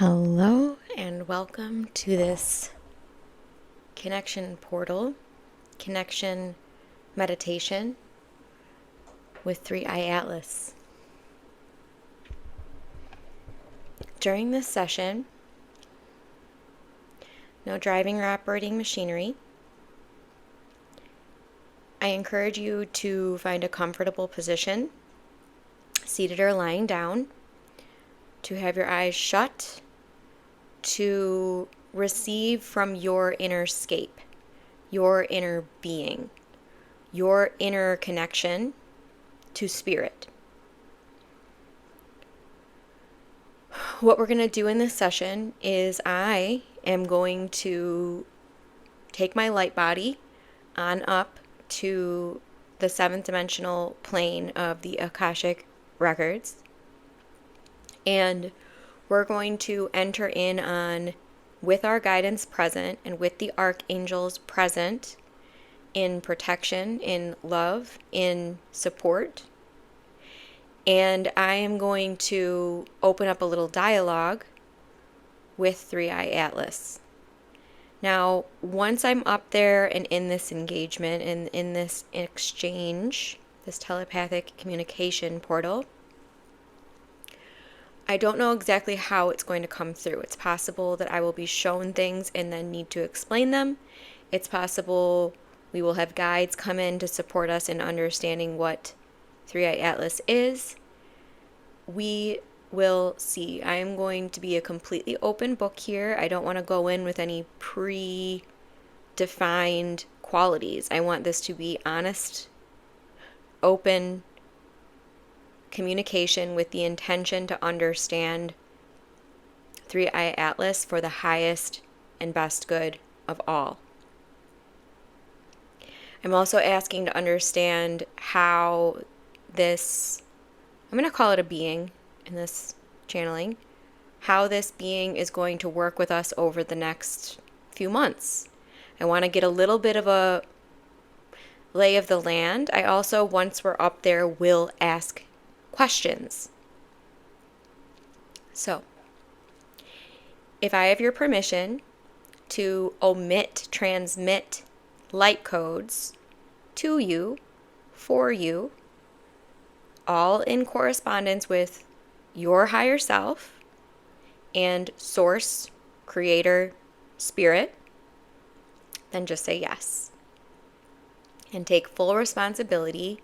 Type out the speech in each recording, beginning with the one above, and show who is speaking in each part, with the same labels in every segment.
Speaker 1: Hello and welcome to this connection portal, connection meditation with 3i Atlas. During this session, no driving or operating machinery. I encourage you to find a comfortable position, seated or lying down, to have your eyes shut, to receive from your inner scape, your inner being, your inner connection to spirit. What we're going to do in this session is I am going to take my light body on up to the 7th dimensional plane of the Akashic records, and we're going to enter in on, with our guidance present and with the archangels present, in protection, in love, in support. And I am going to open up a little dialogue with 3i Atlas. Now, once I'm up there and in this engagement and in this exchange, this telepathic communication portal, I don't know exactly how it's going to come through. It's possible that I will be shown things and then need to explain them. It's possible we will have guides come in to support us in understanding what 3i Atlas is. We will see. I am going to be a completely open book here. I don't want to go in with any pre-defined qualities. I want this to be honest, open communication with the intention to understand 3i Atlas for the highest and best good of all. I'm also asking to understand how this, I'm going to call it a being in this channeling, how this being is going to work with us over the next few months. I want to get a little bit of a lay of the land. I also, once we're up there, will ask questions. So, if I have your permission to transmit light codes to you, for you, all in correspondence with your higher self and source, creator, spirit, then just say yes. And take full responsibility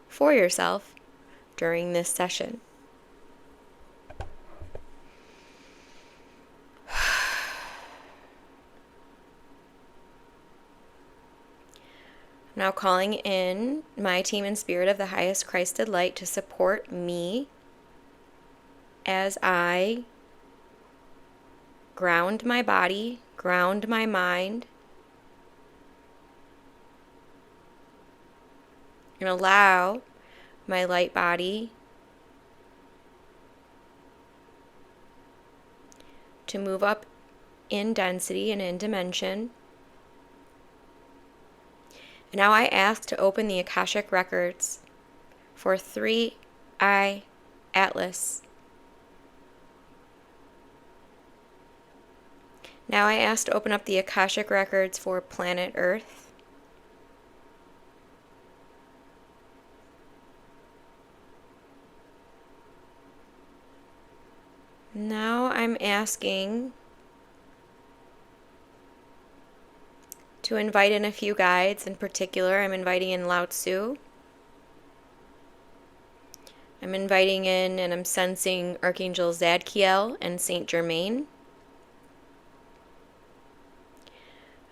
Speaker 1: for yourself during this session. Now calling in my team and spirit of the highest Christed light to support me as I ground my body, ground my mind, and allow my light body to move up in density and in dimension. And now I ask to open the Akashic records for 3i Atlas. Now I ask to open up the Akashic records for planet Earth. Now I'm asking to invite in a few guides. In particular, I'm inviting in Lao Tzu. I'm inviting in and I'm sensing Archangel Zadkiel and Saint Germain.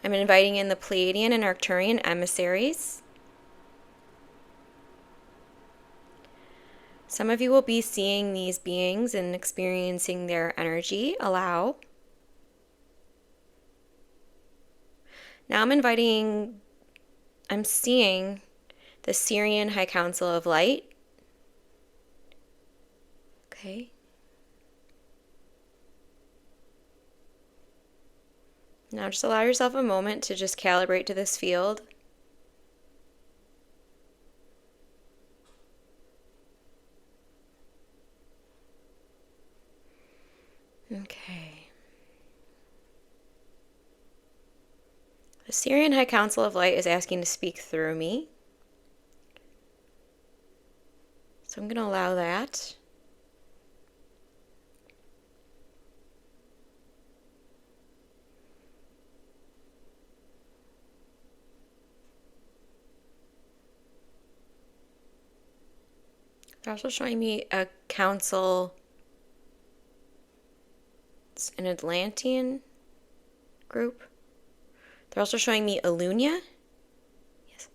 Speaker 1: I'm inviting in the Pleiadian and Arcturian emissaries. Some of you will be seeing these beings and experiencing their energy. Allow. Now I'm seeing the Syrian High Council of Light. Okay. Now just allow yourself a moment to just calibrate to this field. Okay. The Syrian High Council of Light is asking to speak through me. So I'm going to allow that. They're also showing me a council. It's an Atlantean group. They're also showing me Alunia. Yes.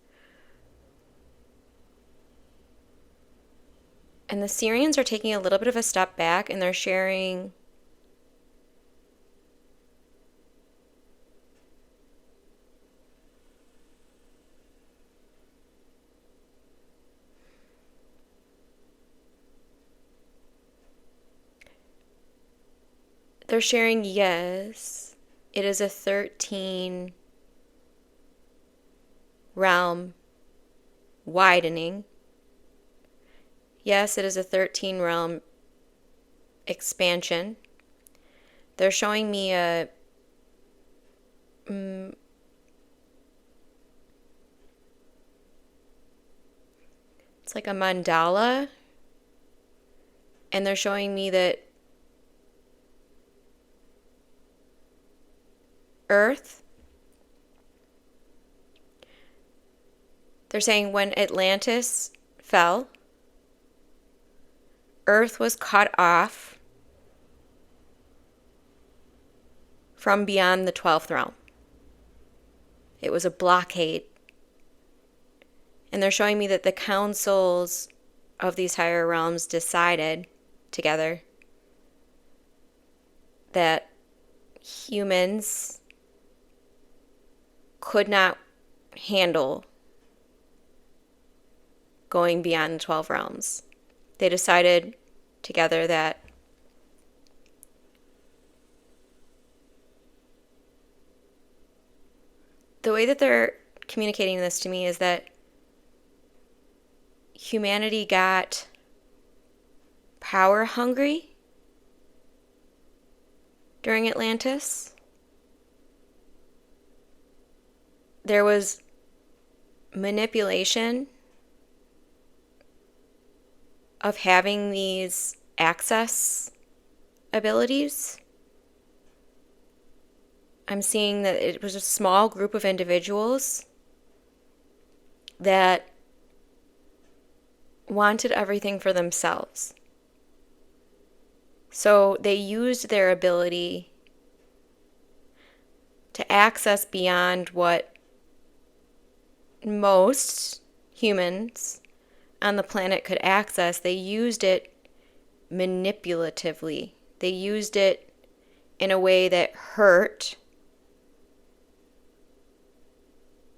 Speaker 1: And the Syrians are taking a little bit of a step back, and they're sharing yes, it is a 13 realm widening. Yes, it is a 13 realm expansion. They're showing me a it's like a mandala, and they're showing me that Earth, they're saying when Atlantis fell, Earth was cut off from beyond the 12th realm. It was a blockade. And they're showing me that the councils of these higher realms decided together that humans could not handle going beyond the 12 realms. They decided together that the way that they're communicating this to me is that humanity got power hungry during Atlantis. There was manipulation of having these access abilities. I'm seeing that it was a small group of individuals that wanted everything for themselves. So they used their ability to access beyond what most humans on the planet could access. They used it manipulatively. They used it in a way that hurt.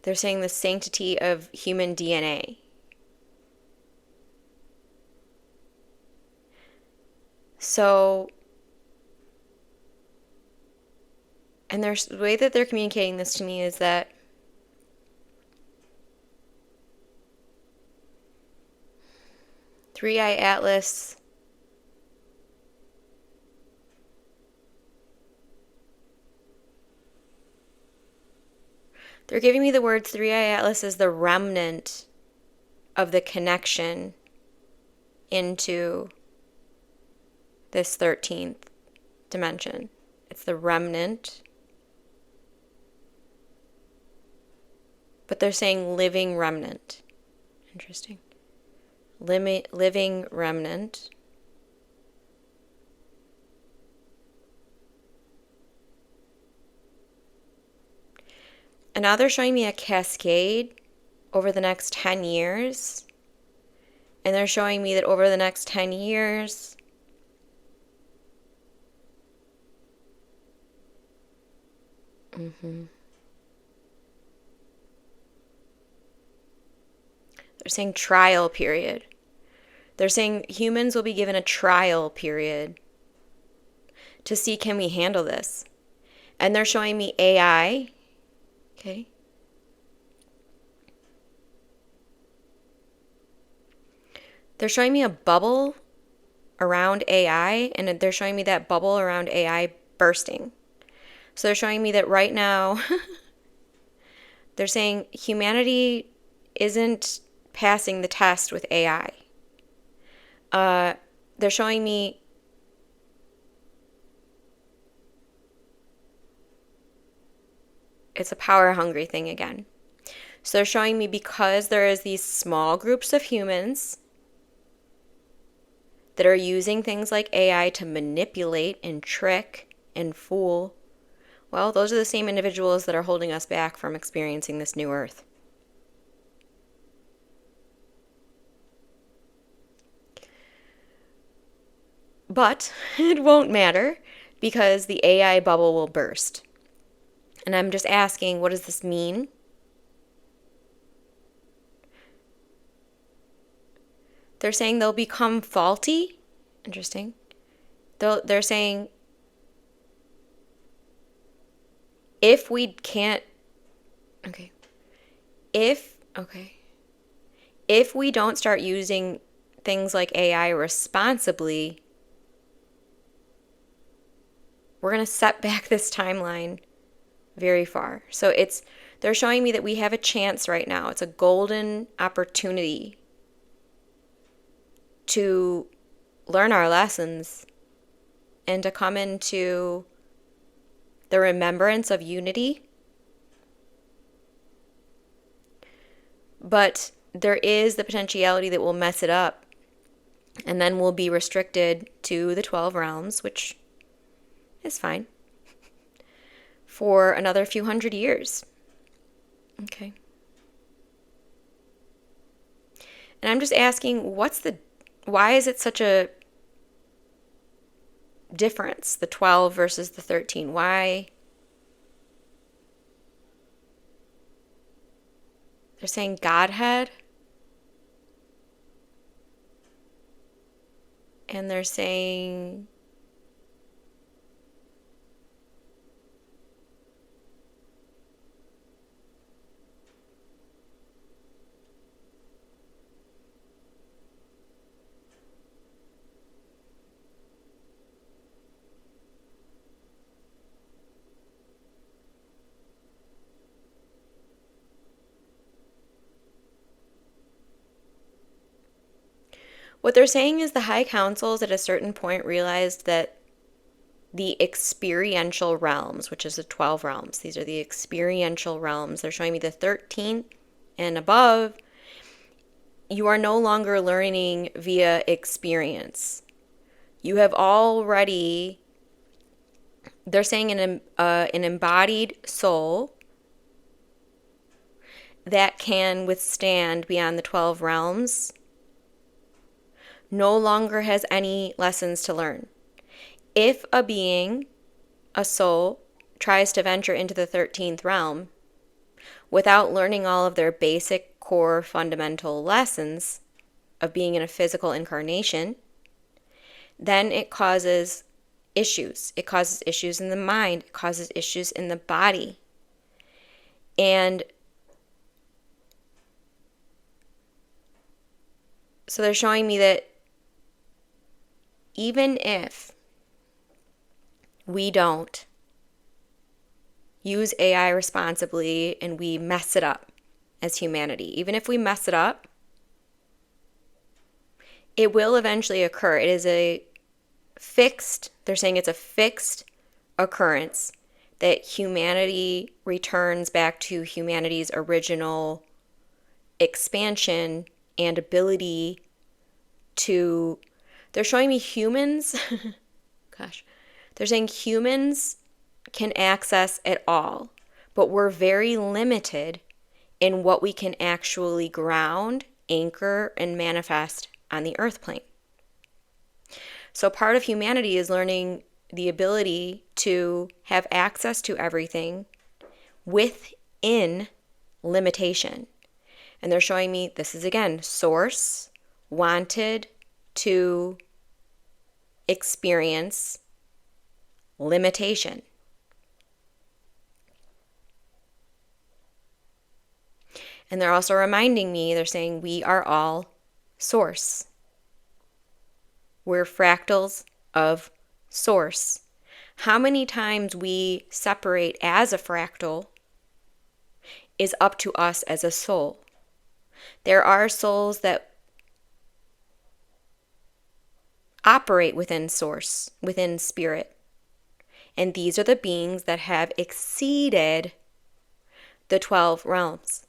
Speaker 1: They're saying the sanctity of human DNA. So, and the way that they're communicating this to me is that Three-Eye Atlas they're giving me the word Three-Eye Atlas as the remnant of the connection into this 13th dimension. It's the remnant. But they're saying living remnant. Interesting. Living remnant. And now they're showing me a cascade over the next 10 years. And they're showing me that over the next 10 years, they're saying trial period. They're saying humans will be given a trial period to see, can we handle this? And they're showing me AI. Okay. They're showing me a bubble around AI, and they're showing me that bubble around AI bursting. So they're showing me that right now, they're saying humanity isn't passing the test with AI. They're showing me it's a power hungry thing again. So they're showing me because there is these small groups of humans that are using things like AI to manipulate and trick and fool, well, those are the same individuals that are holding us back from experiencing this new earth. But it won't matter because the AI bubble will burst. And I'm just asking, what does this mean? They're saying they'll become faulty. Interesting. They're saying if we can't, okay, if we don't start using things like AI responsibly, we're going to set back this timeline very far. So they're showing me that we have a chance right now. It's a golden opportunity to learn our lessons and to come into the remembrance of unity. But there is the potentiality that we'll mess it up, and then we'll be restricted to the 12 realms, which is fine, for another few hundred years. Okay. And I'm just asking, why is it such a difference, the 12 versus the 13? Why? They're saying Godhead. And they're saying what they're saying is the high councils at a certain point realized that the experiential realms, which is the 12 realms, these are the experiential realms. They're showing me the 13th and above. You are no longer learning via experience. You have already, they're saying an embodied soul that can withstand beyond the 12 realms no longer has any lessons to learn. If a being, a soul, tries to venture into the 13th realm without learning all of their basic core fundamental lessons of being in a physical incarnation, then it causes issues. It causes issues in the mind. It causes issues in the body. And so they're showing me that even if we don't use AI responsibly and we mess it up as humanity, even if we mess it up, it will eventually occur. It is they're saying it's a fixed occurrence that humanity returns back to humanity's original expansion and ability to, they're showing me humans, they're saying humans can access it all, but we're very limited in what we can actually ground, anchor, and manifest on the earth plane. So part of humanity is learning the ability to have access to everything within limitation. And they're showing me this is, again, source wanted to experience limitation. And they're also reminding me, they're saying we are all source. We're fractals of source. How many times we separate as a fractal is up to us as a soul. There are souls that operate within source, within spirit. And these are the beings that have exceeded the 12 realms.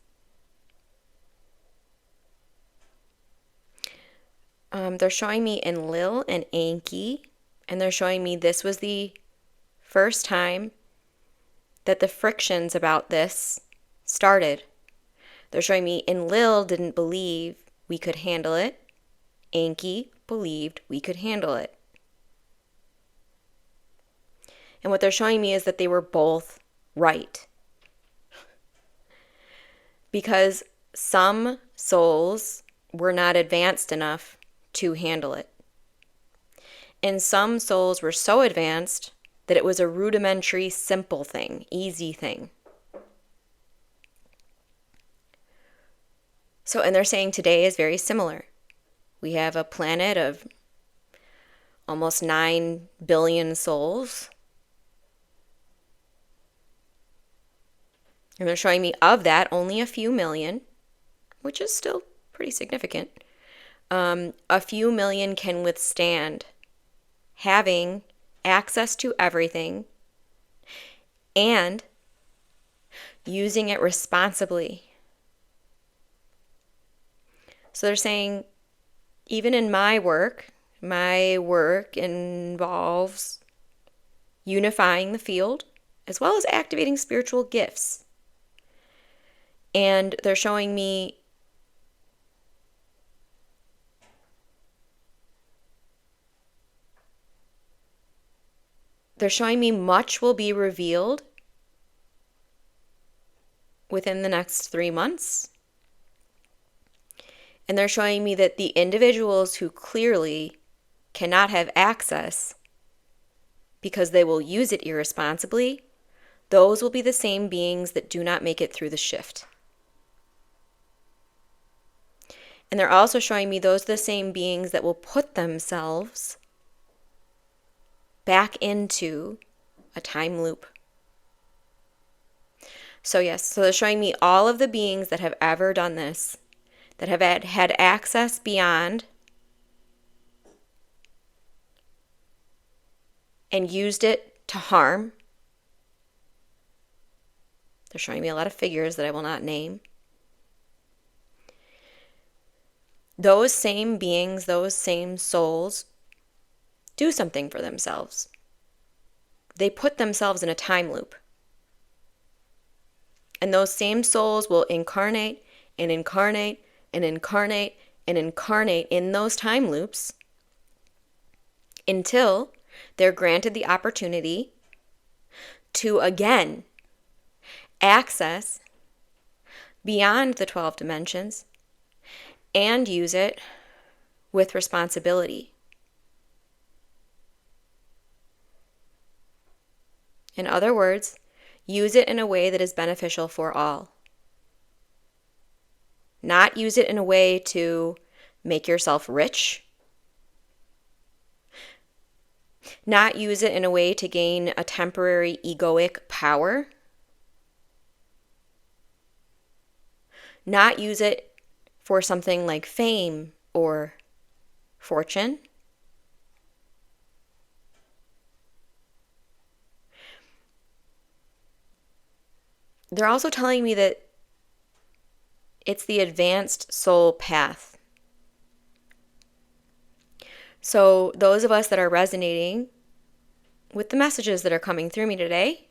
Speaker 1: They're showing me Enlil and Enki, and they're showing me this was the first time that the frictions about this started. They're showing me Enlil didn't believe we could handle it. Enki believed we could handle it. And what they're showing me is that they were both right. Because some souls were not advanced enough to handle it. And some souls were so advanced that it was a rudimentary, simple thing, easy thing. So, and they're saying today is very similar. We have a planet of almost 9 billion souls. And they're showing me of that only a few million, which is still pretty significant. A few million can withstand having access to everything and using it responsibly. So they're saying, even in my work involves unifying the field as well as activating spiritual gifts. And they're showing me much will be revealed within the next 3 months. And they're showing me that the individuals who clearly cannot have access because they will use it irresponsibly, those will be the same beings that do not make it through the shift. And they're also showing me those are the same beings that will put themselves back into a time loop. So yes, so they're showing me all of the beings that have ever done this, that have had access beyond and used it to harm. They're showing me a lot of figures that I will not name. Those same beings, those same souls, do something for themselves. They put themselves in a time loop. And those same souls will incarnate and incarnate and incarnate and incarnate in those time loops until they're granted the opportunity to again access beyond the 12 dimensions and use it with responsibility. In other words, use it in a way that is beneficial for all. Not use it in a way to make yourself rich. Not use it in a way to gain a temporary egoic power. Not use it for something like fame or fortune. They're also telling me that it's the advanced soul path. So those of us that are resonating with the messages that are coming through me today,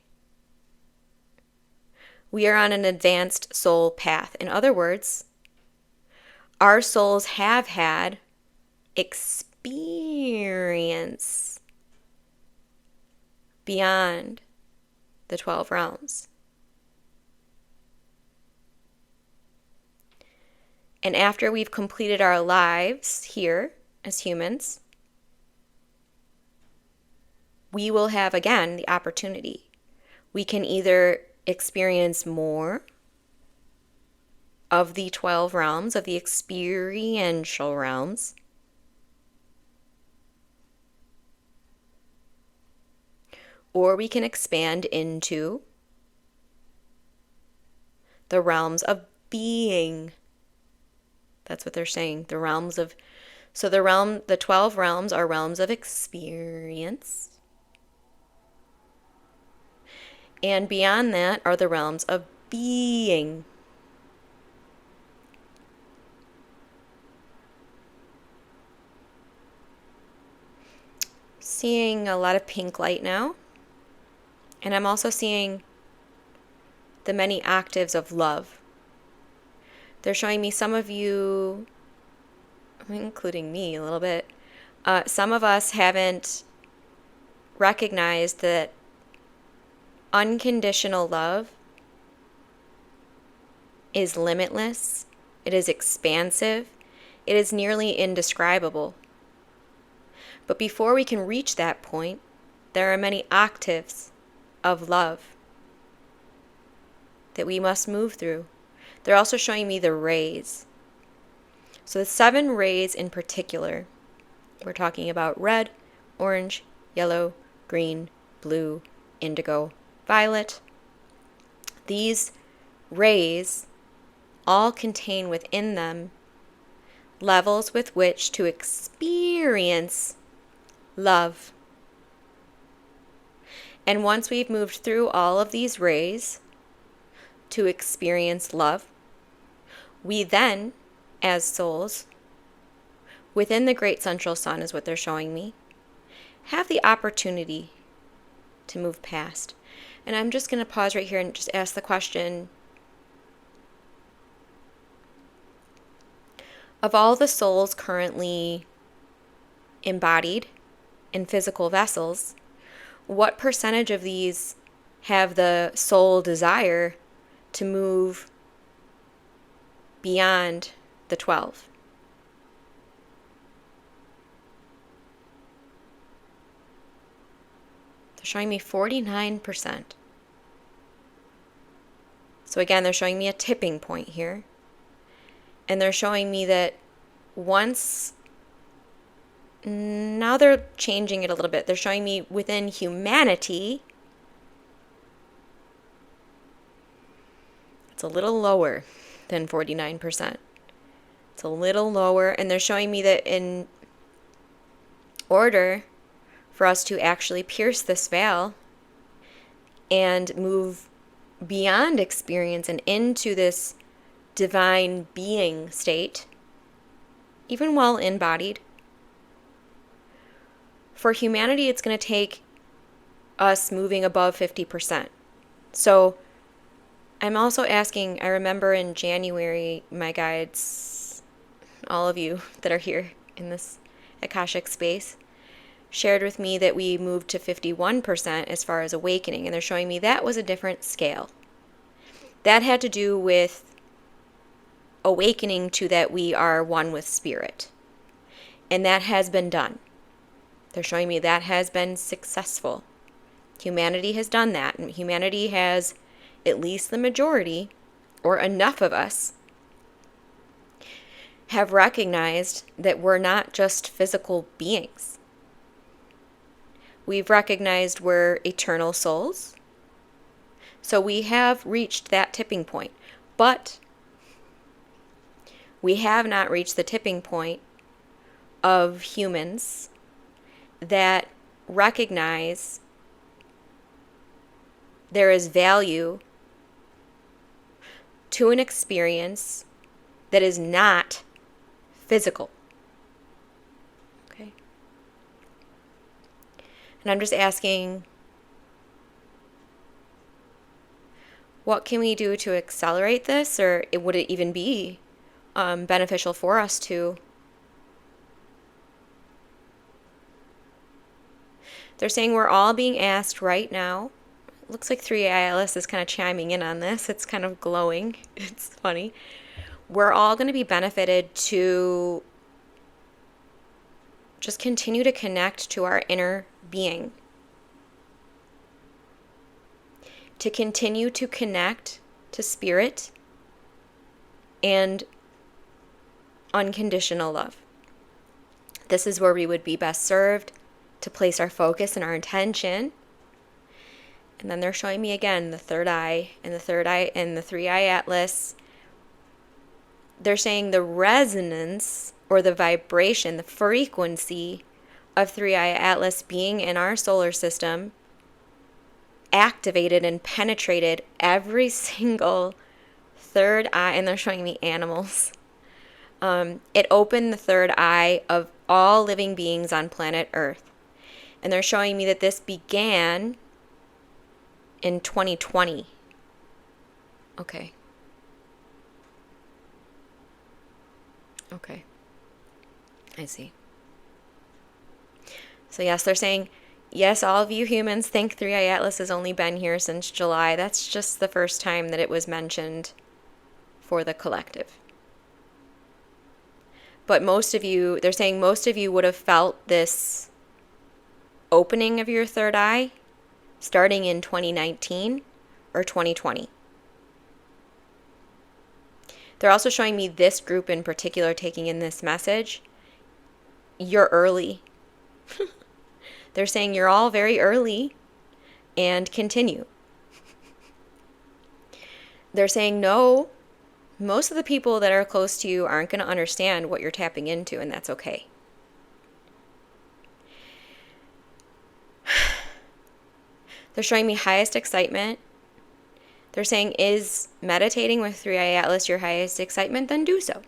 Speaker 1: we are on an advanced soul path. In other words, our souls have had experience beyond the 12 realms. And after we've completed our lives here as humans, we will have again the opportunity. We can either experience more of the 12 realms, of the experiential realms, or we can expand into the realms of being. That's what they're saying. The 12 realms are realms of experience. And beyond that are the realms of being. Seeing a lot of pink light now. And I'm also seeing the many octaves of love. They're showing me some of you, including me a little bit, some of us haven't recognized that unconditional love is limitless, it is expansive, it is nearly indescribable. But before we can reach that point, there are many octaves of love that we must move through. They're also showing me the rays. So the 7 rays in particular, we're talking about red, orange, yellow, green, blue, indigo, violet. These rays all contain within them levels with which to experience love. And once we've moved through all of these rays to experience love, we then, as souls, within the great central sun is what they're showing me, have the opportunity to move past. And I'm just going to pause right here and just ask the question, of all the souls currently embodied in physical vessels, what percentage of these have the soul desire to move beyond the 12? They're showing me 49%. So again, they're showing me a tipping point here. And they're showing me that now they're changing it a little bit. They're showing me within humanity, it's a little lower than 49%. It's a little lower, and they're showing me that in order for us to actually pierce this veil and move beyond experience and into this divine being state, even while embodied, for humanity, it's going to take us moving above 50%. So I'm also asking, I remember in January, my guides, all of you that are here in this Akashic space, shared with me that we moved to 51% as far as awakening, and they're showing me that was a different scale. That had to do with awakening to that we are one with spirit. And that has been done. They're showing me that has been successful. Humanity has done that, and humanity has, at least the majority, or enough of us, have recognized that we're not just physical beings. We've recognized we're eternal souls. So we have reached that tipping point. But we have not reached the tipping point of humans that recognize there is value to an experience that is not physical. Okay? And I'm just asking, what can we do to accelerate this, or would it even be beneficial for us to? They're saying we're all being asked right now. It looks like 3ILS is kind of chiming in on this. It's kind of glowing. It's funny. We're all going to be benefited to just continue to connect to our inner being. To continue to connect to spirit and unconditional love. This is where we would be best served to place our focus and our intention And then they're showing me again the third eye and the third eye and the three-eye atlas. They're saying the resonance or the vibration, the frequency of three-eye atlas being in our solar system activated and penetrated every single third eye. And they're showing me animals. It opened the third eye of all living beings on planet Earth. And they're showing me that this began in 2020. Okay. Okay. I see. So yes, they're saying, yes, all of you humans think Three-Eye Atlas has only been here since July. That's just the first time that it was mentioned for the collective. But most of you, they're saying most of you would have felt this opening of your third eye starting in 2019 or 2020. They're also showing me this group in particular taking in this message. You're early. They're saying you're all very early and continue. They're saying no, most of the people that are close to you aren't going to understand what you're tapping into, and that's okay. They're showing me highest excitement. They're saying, is meditating with Three-Eye Atlas your highest excitement? Then do so.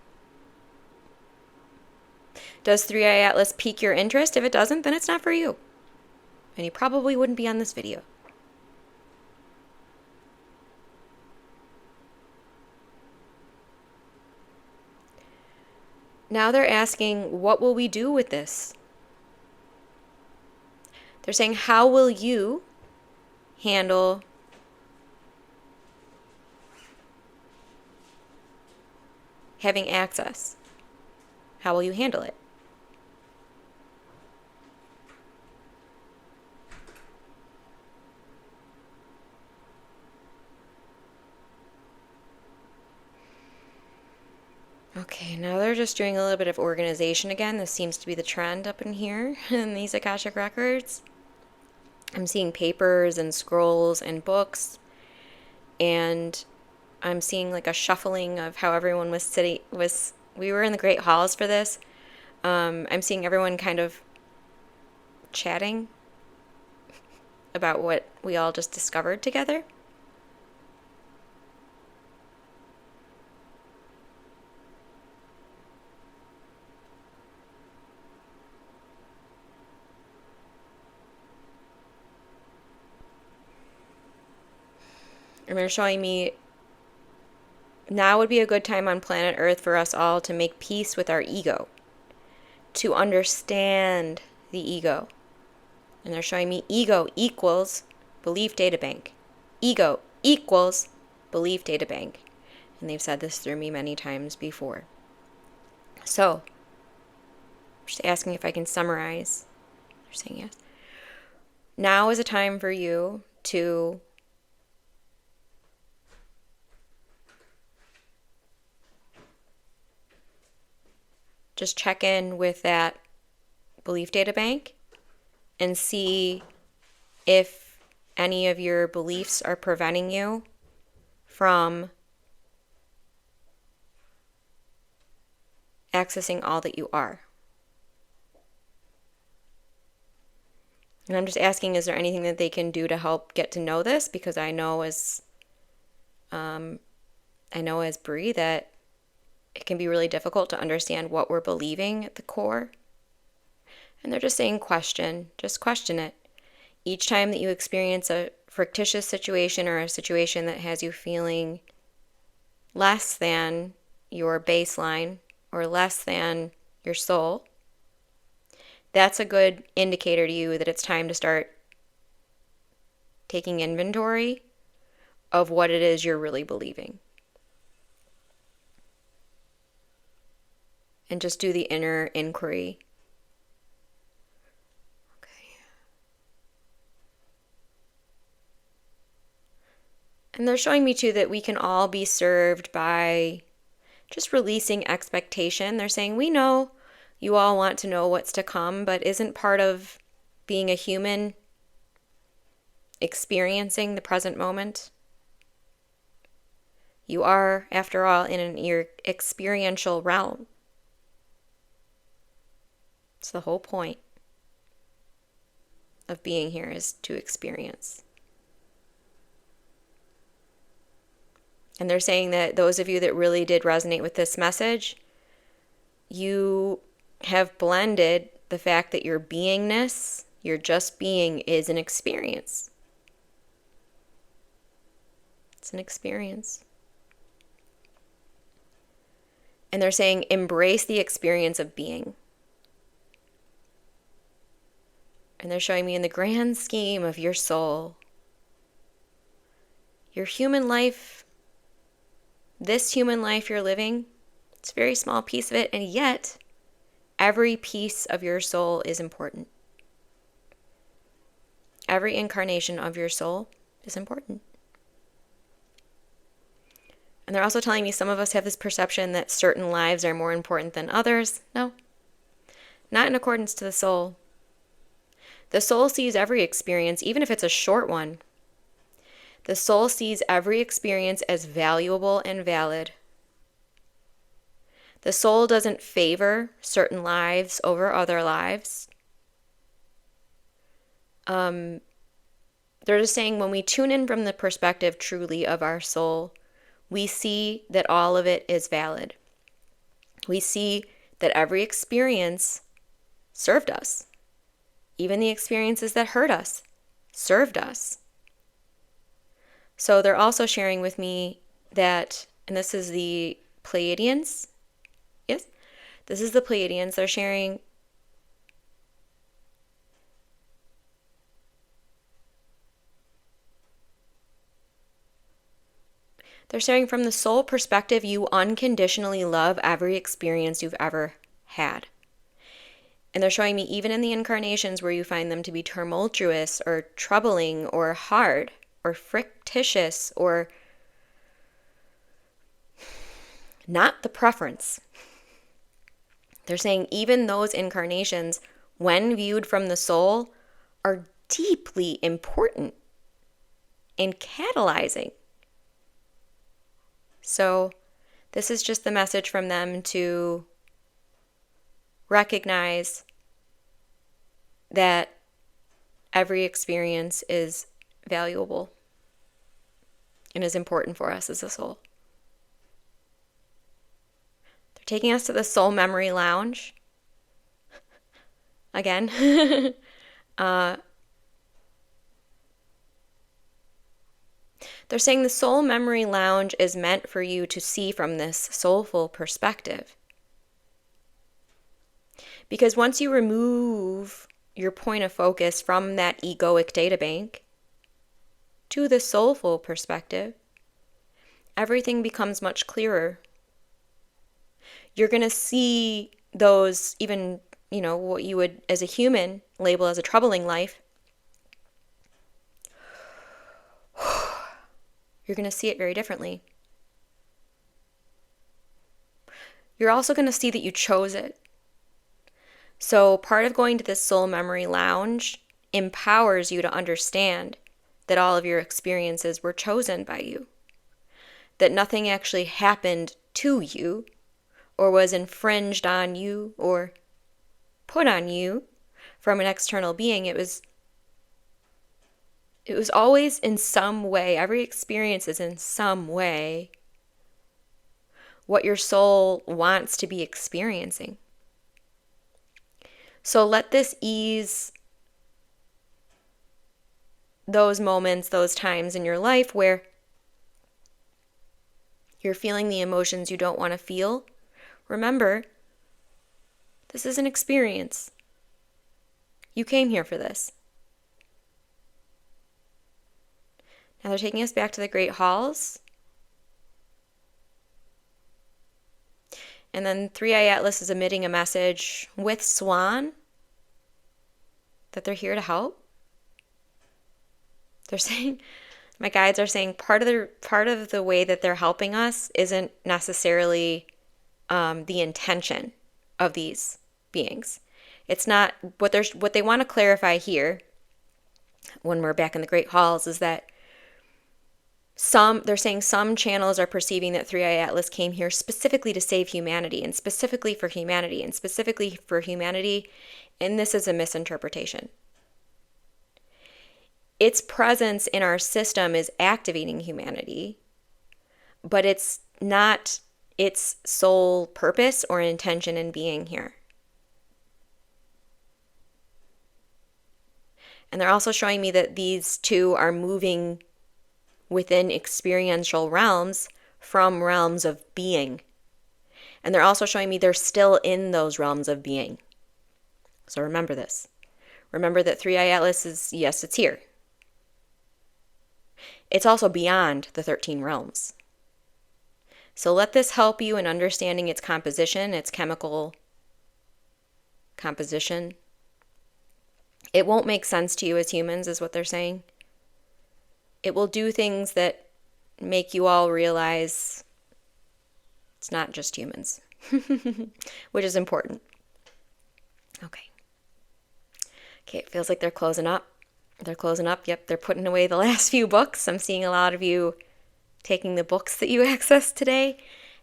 Speaker 1: Does Three-Eye Atlas pique your interest? If it doesn't, then it's not for you. And you probably wouldn't be on this video. Now they're asking, what will we do with this? They're saying, how will you handle having access? How will you handle it? Okay, now they're just doing a little bit of organization again. This seems to be the trend up in here in these Akashic records. I'm seeing papers and scrolls and books, and I'm seeing like a shuffling of how everyone was sitting. We were in the great halls for this. I'm seeing everyone kind of chatting about what we all just discovered together. And they're showing me now would be a good time on planet Earth for us all to make peace with our ego, to understand the ego. And they're showing me ego equals belief data bank. Ego equals belief data bank. And they've said this through me many times before. So, just asking if I can summarize. They're saying yes. Now is a time for you to just check in with that belief data bank and see if any of your beliefs are preventing you from accessing all that you are. And I'm just asking, is there anything that they can do to help get to know this? Because I know as Bree that it can be really difficult to understand what we're believing at the core. And they're just saying just question it. Each time that you experience a fictitious situation or a situation that has you feeling less than your baseline or less than your soul, that's a good indicator to you that it's time to start taking inventory of what it is you're really believing. And just do the inner inquiry. Okay. And they're showing me too that we can all be served by just releasing expectation. They're saying, we know you all want to know what's to come, but isn't part of being a human experiencing the present moment. You are, after all, in an experiential realm. It's the whole point of being here, is to experience. And they're saying that those of you that really did resonate with this message, you have blended the fact that your beingness, your just being, is an experience. It's an experience. And they're saying, embrace the experience of being. And they're showing me in the grand scheme of your soul, your human life, this human life you're living, it's a very small piece of it, and yet every piece of your soul is important. Every incarnation of your soul is important. And they're also telling me some of us have this perception that certain lives are more important than others. No, not in accordance to the soul. The soul sees every experience, even if it's a short one. The soul sees every experience as valuable and valid. The soul doesn't favor certain lives over other lives. They're just saying when we tune in from the perspective truly of our soul, we see that all of it is valid. We see that every experience served us. Even the experiences that hurt us served us. So they're also sharing with me that, and this is the Pleiadians. Yes, this is the Pleiadians. They're sharing from the soul perspective, you unconditionally love every experience you've ever had. And they're showing me even in the incarnations where you find them to be tumultuous or troubling or hard or fictitious or not the preference. They're saying even those incarnations, when viewed from the soul, are deeply important and catalyzing. So this is just the message from them to recognize that every experience is valuable and is important for us as a soul. They're taking us to the Soul Memory Lounge. Again. They're saying the Soul Memory Lounge is meant for you to see from this soulful perspective. Because once you remove your point of focus from that egoic data bank to the soulful perspective, everything becomes much clearer. You're going to see those, even, what you would, as a human, label as a troubling life. You're going to see it very differently. You're also going to see that you chose it. So part of going to this Soul Memory Lounge empowers you to understand that all of your experiences were chosen by you. That nothing actually happened to you or was infringed on you or put on you from an external being. It was always in some way, every experience is in some way what your soul wants to be experiencing. So let this ease those moments, those times in your life where you're feeling the emotions you don't want to feel. Remember, this is an experience. You came here for this. Now they're taking us back to the Great Halls. And then 3i Atlas is emitting a message with Swan that they're here to help. They're saying, my guides are saying part of the way that they're helping us isn't necessarily the intention of these beings. It's not what they want to clarify here when we're back in the Great Halls is that they're saying some channels are perceiving that 3i Atlas came here specifically to save humanity and specifically for humanity and specifically for humanity, and this is a misinterpretation. Its presence in our system is activating humanity, but it's not its sole purpose or intention in being here. And they're also showing me that these two are moving within experiential realms from realms of being. And they're also showing me they're still in those realms of being. So remember this. Remember that 3i Atlas is, yes, it's here. It's also beyond the 13 realms. So let this help you in understanding its composition, its chemical composition. It won't make sense to you as humans, is what they're saying. It will do things that make you all realize it's not just humans, which is important. Okay, it feels like they're closing up. Yep, they're putting away the last few books. I'm seeing a lot of you taking the books that you accessed today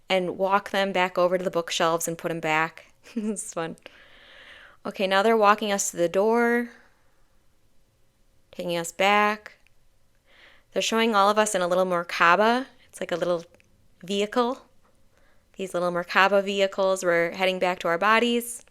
Speaker 1: and walk them back over to the bookshelves and put them back. This is fun. Okay, now they're walking us to the door, taking us back. They're showing all of us in a little Merkaba. It's like a little vehicle. These little Merkaba vehicles, we're heading back to our bodies.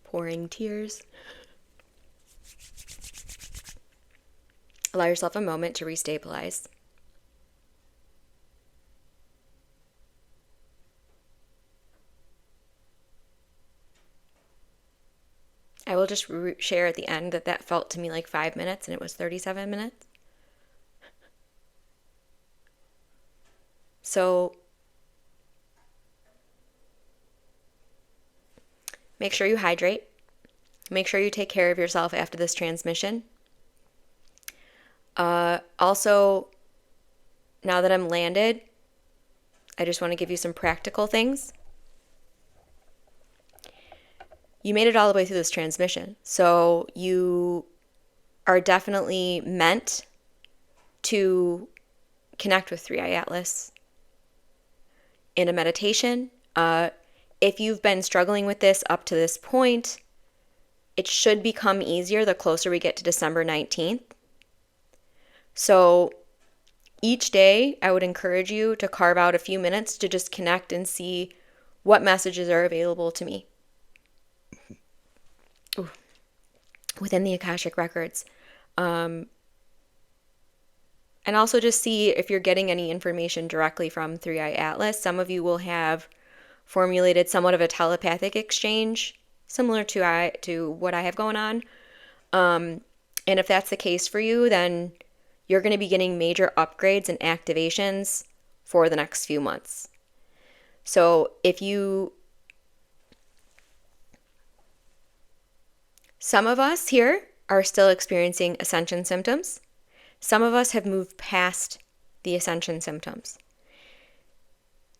Speaker 1: Pouring tears. Allow yourself a moment to restabilize. I will just share at the end that felt to me like 5 minutes and it was 37 minutes. So make sure you hydrate. Make sure you take care of yourself after this transmission. Also, now that I'm landed, I just want to give you some practical things. You made it all the way through this transmission, so you are definitely meant to connect with 3i Atlas in a meditation. If you've been struggling with this up to this point, it should become easier the closer we get to December 19th. So each day, I would encourage you to carve out a few minutes to just connect and see what messages are available to me within the Akashic Records. And also just see if you're getting any information directly from 3i Atlas. Some of you will have formulated somewhat of a telepathic exchange, similar to what I have going on. And if that's the case for you, then you're going to be getting major upgrades and activations for the next few months. So some of us here are still experiencing ascension symptoms. Some of us have moved past the ascension symptoms.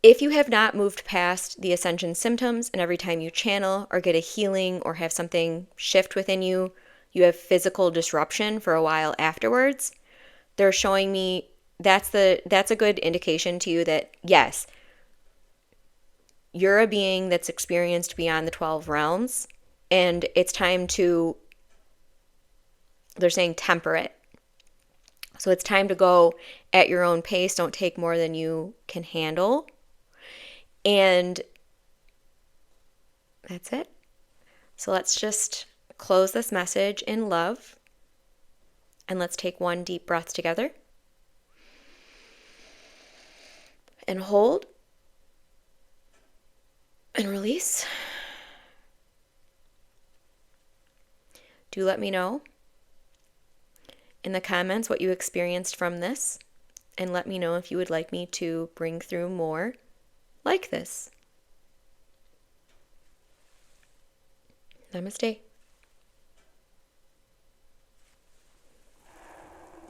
Speaker 1: If you have not moved past the ascension symptoms, and every time you channel or get a healing or have something shift within you, you have physical disruption for a while afterwards, they're showing me that's a good indication to you that, yes, you're a being that's experienced beyond the 12 realms, and it's time to, they're saying, temper it. So it's time to go at your own pace. Don't take more than you can handle. And that's it. So let's just close this message in love. And let's take one deep breath together. And hold. And release. Do let me know in the comments what you experienced from this. And let me know if you would like me to bring through more like this. Namaste.